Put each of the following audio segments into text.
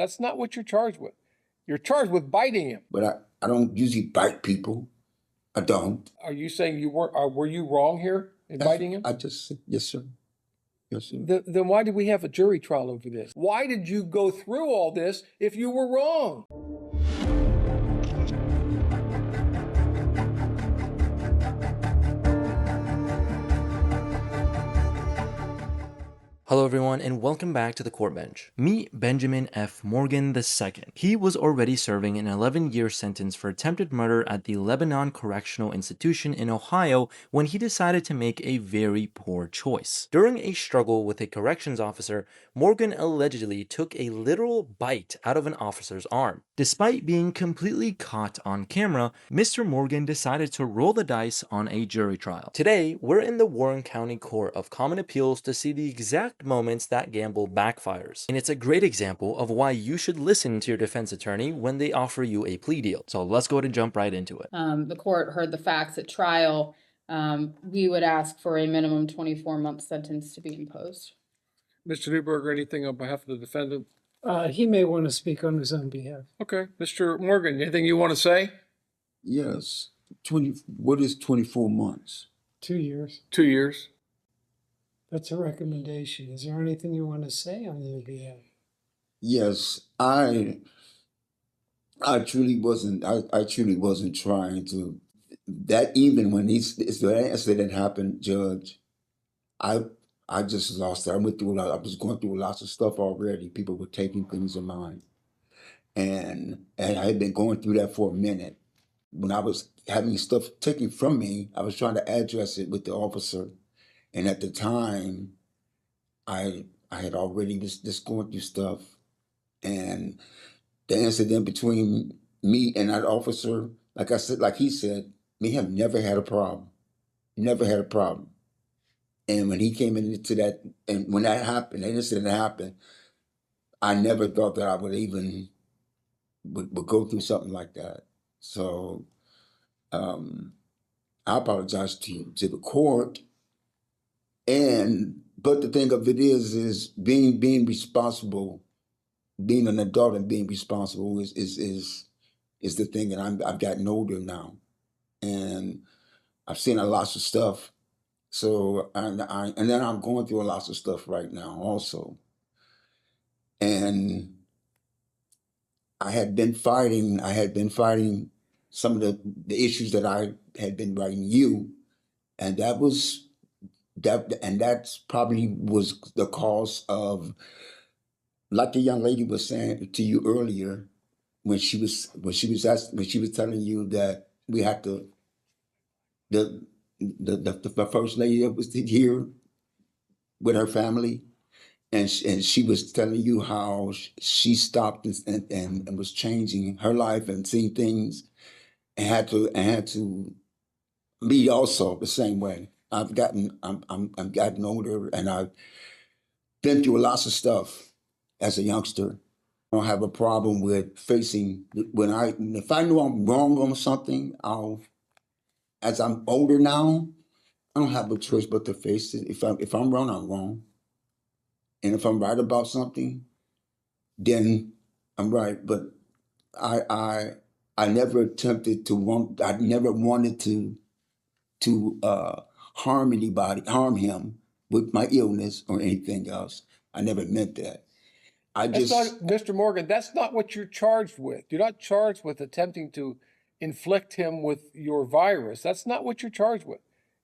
That's not what you're charged with. You're charged with biting him. But I don't usually bite people. I don't. Are you saying you weren't? Were you wrong here in biting him? I just, yes, sir. Yes, sir. Then why did we have a jury trial over this? Why did you go through all this if you were wrong? Hello everyone and welcome back to the court bench. Meet Benjamin F. Morgan II. He was already serving an 11-year sentence for attempted murder at the Lebanon Correctional Institution in Ohio when he decided to make a very poor choice. During a struggle with a corrections officer, Morgan allegedly took a literal bite out of an officer's arm. Despite being completely caught on camera, Mr. Morgan decided to roll the dice on a jury trial. Today, we're in the Warren County Court of Common Appeals to see the exact moments that gamble backfires. And it's a great example of why you should listen to your defense attorney when they offer you a plea deal. So let's go ahead and jump right into it. The court heard the facts at trial. We would ask for a minimum 24-month sentence to be imposed. Mr. Newberger, anything on behalf of the defendant? He may want to speak on his own behalf. Okay. Mr. Morgan, anything you want to say? Yes. What is 24 months? 2 years. 2 years. That's a recommendation. Is there anything you want to say on your behalf? Yes, I truly wasn't. I truly wasn't trying to. That even when the incident happened, Judge, I just lost it. I went through a lot. I was going through lots of stuff already. People were taking things of mine, and I had been going through that for a minute. When I was having stuff taken from me, I was trying to address it with the officer. And at the time, I had already just going through stuff. And the incident between me and that officer, like I said, like he said, we have never had a problem. Never had a problem. And when he came into that, and when that happened, that incident happened, I never thought that I would even would go through something like that. So I apologize to the court. But the thing of it is being responsible, being an adult and being responsible is the thing. And I've gotten older now, and I've seen a lot of stuff. So and then I'm going through a lot of stuff right now also. And I had been fighting some of the issues that I had been writing you, and that's probably was the cause of, like the young lady was saying to you earlier, when she was telling you that we had to, the first lady that was here with her family, and she was telling you how she stopped and was changing her life and seeing things, and had to be also the same way. I'm gotten older, and I've been through lots of stuff as a youngster. I don't have a problem with facing if I know I'm wrong on something. As I'm older now, I don't have a choice but to face it. If I'm wrong, I'm wrong, and if I'm right about something, then I'm right. But I never attempted to I never wanted to harm him with my illness or anything else. I never meant that. Mr. Morgan, that's not what you're charged with. You're not charged with attempting to inflict him with your virus. That's not what you're charged with.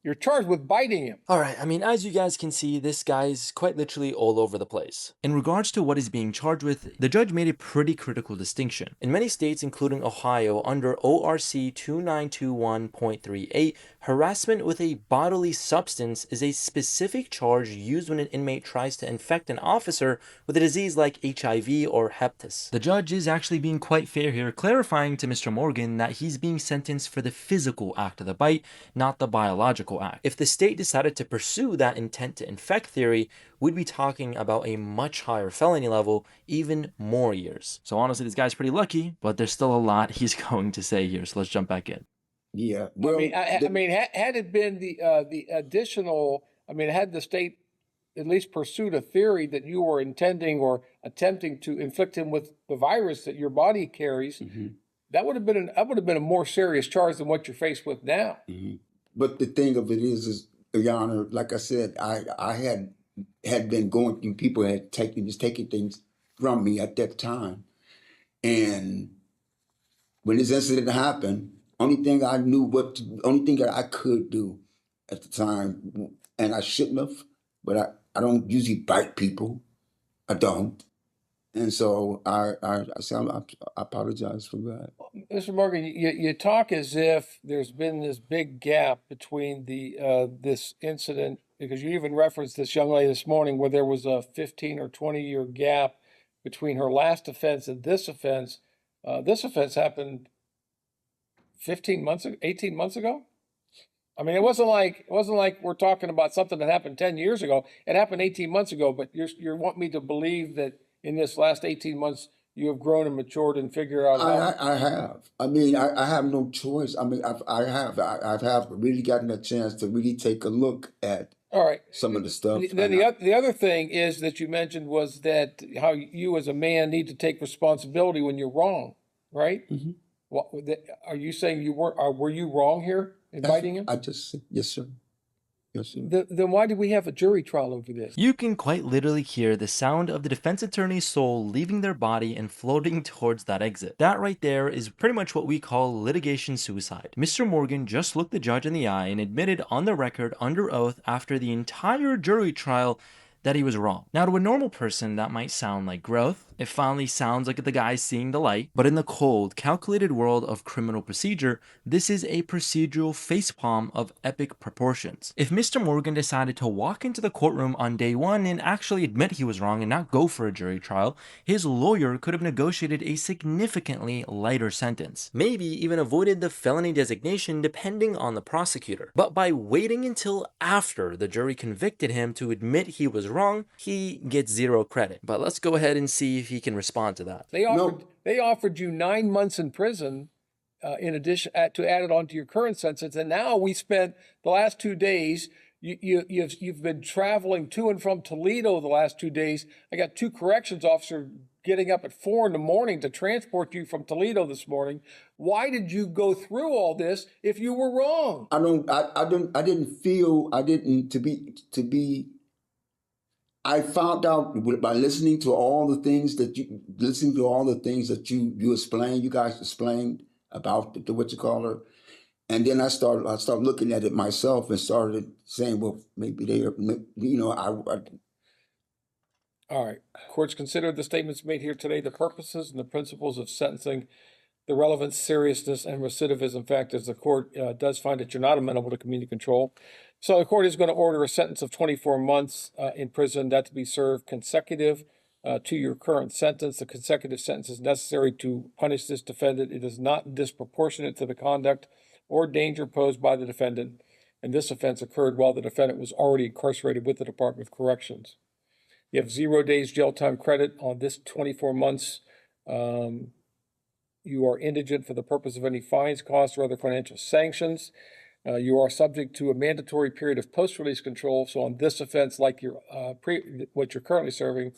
You're charged with biting him. All right, I mean, as you guys can see, this guy's quite literally all over the place. In regards to what he's being charged with, the judge made a pretty critical distinction. In many states, including Ohio, under ORC 2921.38, harassment with a bodily substance is a specific charge used when an inmate tries to infect an officer with a disease like HIV or hepatitis. The judge is actually being quite fair here, clarifying to Mr. Morgan that he's being sentenced for the physical act of the bite, not the biological act. If the state decided to pursue that intent to infect theory, we'd be talking about a much higher felony level, even more years. So honestly, this guy's pretty lucky, but there's still a lot he's going to say here. So let's jump back in. Yeah. Well, had it been the additional, had the state at least pursued a theory that you were intending or attempting to inflict him with the virus that your body carries, that would have been a more serious charge than what you're faced with now. But the thing of it is, Your Honor, like I said, I had been going through, people had taking things from me at that time. And when this incident happened, only thing that I could do at the time, and I shouldn't have, but I don't usually bite people. I don't. And so I apologize for that. Mr. Morgan, you talk as if there's been this big gap between this incident, because you even referenced this young lady this morning where there was a 15 or 20-year gap between her last offense and this offense. This offense happened 18 months ago. I mean, it wasn't like we're talking about something that happened 10 years ago. It happened 18 months ago, but you want me to believe that in this last 18 months, you have grown and matured and figured out how. I have. I mean, I have no choice. I mean, I have really gotten a chance to really take a look at All right. some of the stuff. Then the other thing is that you mentioned was that how you as a man need to take responsibility when you're wrong, right? Are you saying were you wrong here in biting him? Yes, sir. Yes, sir. Then why did we have a jury trial over this? You can quite literally hear the sound of the defense attorney's soul leaving their body and floating towards that exit. That right there is pretty much what we call litigation suicide. Mr. Morgan just looked the judge in the eye and admitted on the record under oath after the entire jury trial that he was wrong. Now, to a normal person, that might sound like growth. It finally sounds like the guy seeing the light. But in the cold, calculated world of criminal procedure, this is a procedural facepalm of epic proportions. If Mr. Morgan decided to walk into the courtroom on day one and actually admit he was wrong and not go for a jury trial, his lawyer could have negotiated a significantly lighter sentence. Maybe even avoided the felony designation depending on the prosecutor. But by waiting until after the jury convicted him to admit he was wrong, he gets zero credit. But let's go ahead and see if he can respond to that. They offered you 9 months in prison in addition to add it onto your current sentence, and now we spent the last 2 days. You've been traveling to and from Toledo the last 2 days. I got 2 corrections officers getting up at 4 in the morning to transport you from Toledo this morning. Why did you go through all this if you were wrong? I found out by listening to all the things that you explained, you guys explained about the what you call her, and then I started looking at it myself and started saying, well, maybe they are, All right. Courts consider the statements made here today, the purposes and the principles of sentencing, the relevance, seriousness, and recidivism factors. The court does find that you're not amenable to community control. So the court is going to order a sentence of 24 months in prison, that to be served consecutive to your current sentence. The consecutive sentence is necessary to punish this defendant. It is not disproportionate to the conduct or danger posed by the defendant. And this offense occurred while the defendant was already incarcerated with the Department of Corrections. You have 0 days jail time credit on this 24 months. You are indigent for the purpose of any fines, costs, or other financial sanctions. You are subject to a mandatory period of post-release control. So on this offense, like what you're currently serving,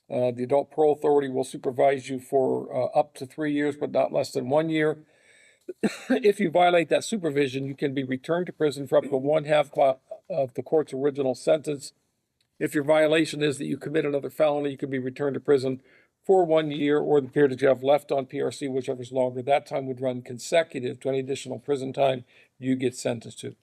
the Adult Parole Authority will supervise you for up to 3 years, but not less than 1 year. If you violate that supervision, you can be returned to prison for up to 1/2 of the court's original sentence. If your violation is that you commit another felony, you can be returned to prison for 1 year or the period that you have left on PRC, whichever is longer. That time would run consecutive to any additional prison time you get sentenced to.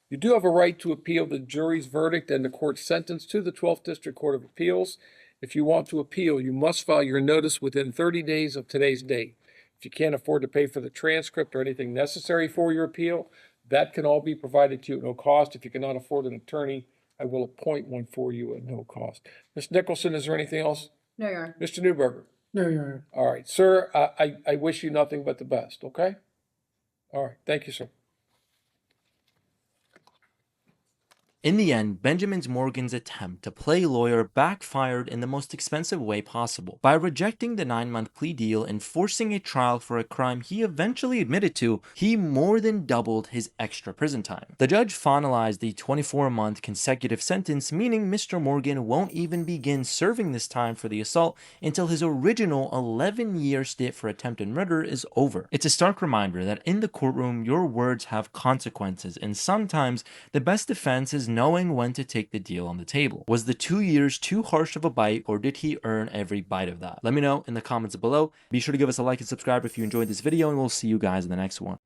You do have a right to appeal the jury's verdict and the court's sentence to the 12th District Court of Appeals. If you want to appeal, you must file your notice within 30 days of today's date. If you can't afford to pay for the transcript or anything necessary for your appeal, that can all be provided to you at no cost. If you cannot afford an attorney, I will appoint one for you at no cost. Ms. Nicholson, is there anything else? No, Your Honor. Mr. Newberger? No, Your Honor. All right, sir, I wish you nothing but the best, okay? All right, thank you, sir. In the end, Benjamin Morgan's attempt to play lawyer backfired in the most expensive way possible. By rejecting the 9-month plea deal and forcing a trial for a crime he eventually admitted to, he more than doubled his extra prison time. The judge finalized the 24-month consecutive sentence, meaning Mr. Morgan won't even begin serving this time for the assault until his original 11-year stint for attempted murder is over. It's a stark reminder that in the courtroom, your words have consequences, and sometimes the best defense is knowing when to take the deal on the table. Was the 2 years too harsh of a bite, or did he earn every bite of that? Let me know in the comments below. Be sure to give us a like and subscribe if you enjoyed this video, and we'll see you guys in the next one.